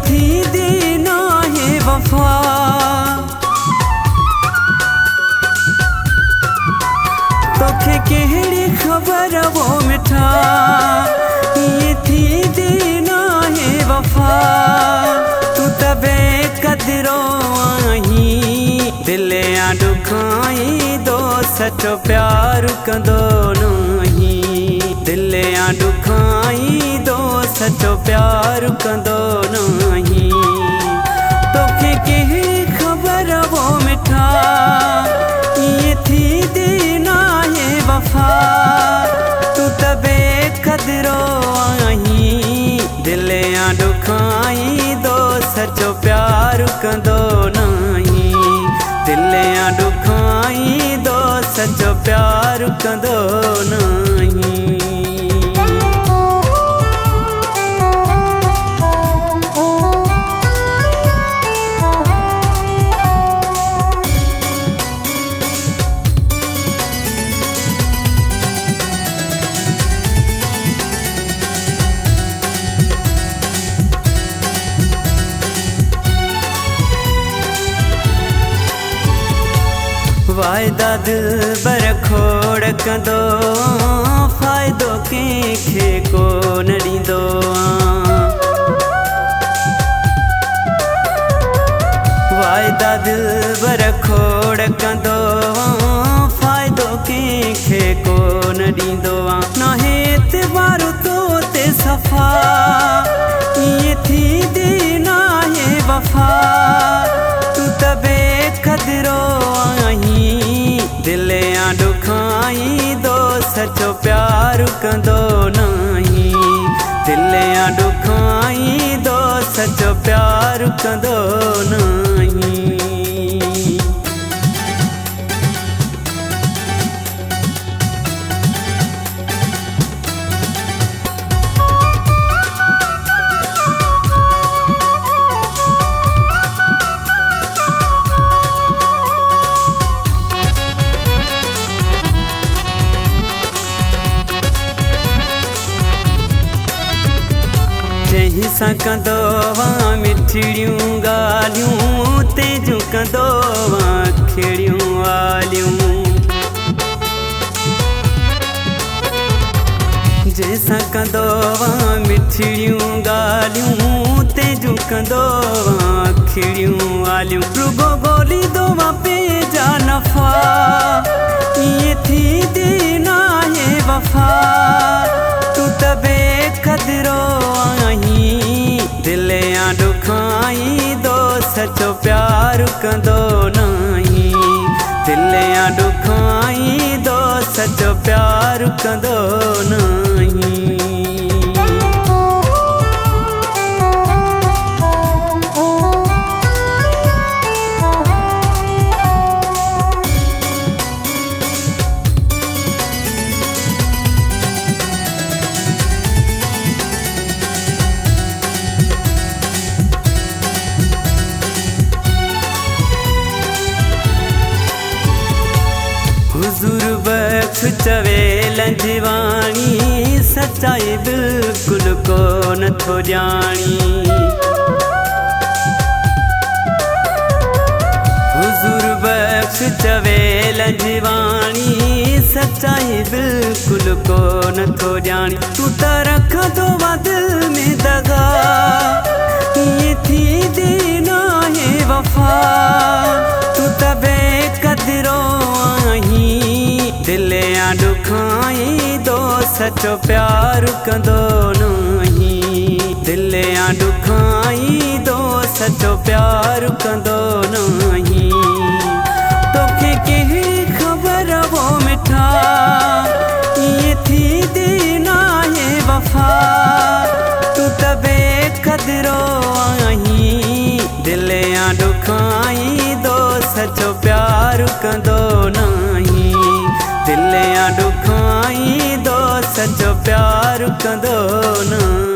थी देना है वफा। तोखे कहिड़ी ख़बर वो मिठा, ये थी देना है वफा। तू त बेक़दरो आहीं, दिल या दुखाई दो सचो प्यार कंदो नहीं। दिल या दुखाई दो सचो प्यार कंदो नहीं। तोखे कहिड़ी ख़बर वो मिठा, ये थी देना है वफा। तू त बेक़दरो आहीं, दिल या दुखाई दो सचो प्यार कंदो नहीं। दिल या दुखाई दो सचो प्यार कंदो नहीं। वायदा दिलबर खोड़ कंदो, फ़ाइदो कंहिंखे कोन ॾींदो आं। वायदा दिलबर खोड़ कंदो, फ़ाइदो कंहिंखे कोन ॾींदो आं। नाहे एतिबारु तो ते सफ़ा, ये थी देना है वफ़ा। तू त बेक़दरो आहीं, दिल या दुखाई दो सचो प्यार कंदो नहीं। दिल या दुखाई दो सचो प्यार कंदो नहीं। जंहिं सां कंदो वां मिठड़ियूं ॻाल्हियूं, तेजूं कंदो वां खेड़ियूं वालियूं। जंहिंसां कंदो वां मिठड़ियूं ॻाल्हियूं, तेजूं कंदो वां खेड़ियूं वालियूं। रुगो ॻोल्हींदो वां पंहिंजा नफ़ा, ये थी देना है वफ़ा। तू त बेक़दरो आहीं, दिल या दुखाई दो सचो प्यार कंदो नहीं। दिल या दुखाई दो सचो प्यार कंदो नहीं। हुजूर बख्श चवे लंजवाणी, सच्चाई बिल्कुल को नथो ॼाणी। हुजूर बख्श चवे लंजवाणी, सच्चाई बिल्कुल को नथो ॼाणी। तू त रखंदो वां दिल में दगा, ये थी देना है वफ़ा। तू त बेक़दरो आहीं, दिल या दुखाई दो सचो प्यार कंदो नहीं। दिल या दुखाई दो सचो प्यार कंदो नहीं। तोखे कहिड़ी ख़बर वो मिठा, ये थी देना है वफ़ा। तू त बेक़दरो आहीं, दिल या दुखाई दो सचो प्यार कंदो नहीं। दिल या दुखाई दो सचो प्यार कंदो नहीं।